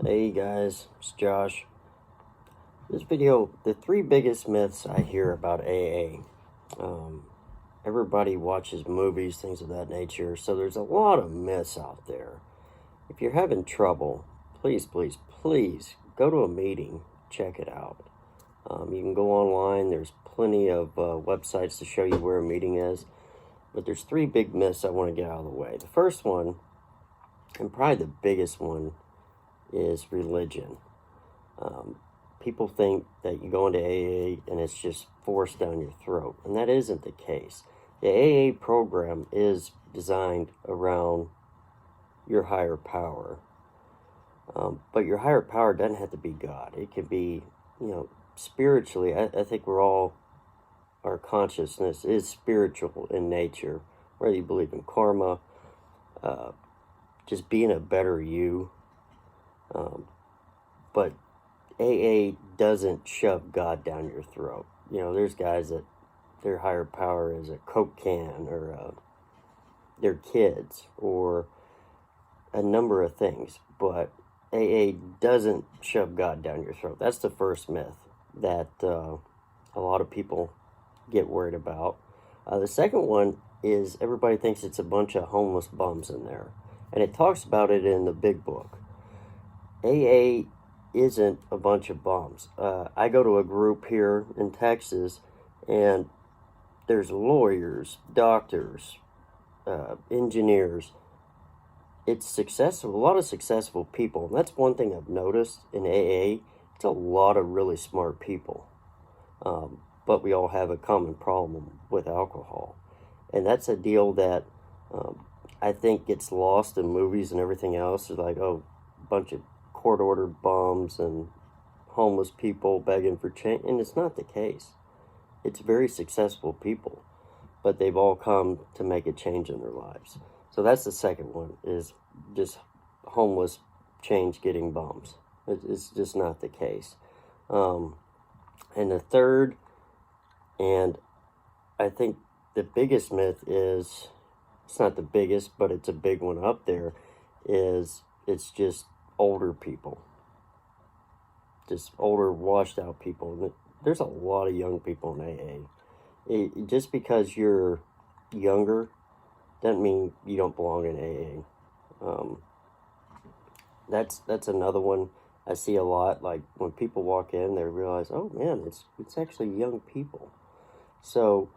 Hey guys, it's Josh. This video, the three biggest myths I hear about AA. Everybody watches movies, things of that nature, so there's a lot of myths out there. If you're having trouble, please, please, please go to a meeting, check it out. You can go online, there's plenty of websites to show you where a meeting is, but there's three big myths I want to get out of the way. The first one, and probably the biggest one, is religion. People think that you go into AA and it's just forced down your throat, and that isn't the case. The AA program is designed around your higher power, but your higher power doesn't have to be God. It can be, spiritually. I think our consciousness is spiritual in nature, whether you believe in karma, just being a better you. But AA doesn't shove God down your throat. There's guys that their higher power is a Coke can or their kids or a number of things. But AA doesn't shove God down your throat. That's the first myth that a lot of people get worried about. The second one is everybody thinks it's a bunch of homeless bums in there. And it talks about it in the big book. AA isn't a bunch of bums. I go to a group here in Texas, and there's lawyers, doctors, engineers. It's successful, a lot of successful people. And that's one thing I've noticed in AA. It's a lot of really smart people. But we all have a common problem with alcohol. And that's a deal that I think gets lost in movies and everything else. It's like, oh, a bunch of court-ordered bums and homeless people begging for change, and it's not the case. It's very successful people, but they've all come to make a change in their lives. So that's the second one, is just homeless change-getting bums. It's just not the case. And the third, and I think the biggest myth is, it's not the biggest, but it's a big one up there, is it's just older people, just older, washed out people. There's a lot of young people in AA. Just because you're younger doesn't mean you don't belong in AA. That's another one I see a lot. Like when people walk in, they realize, oh man, it's actually young people. So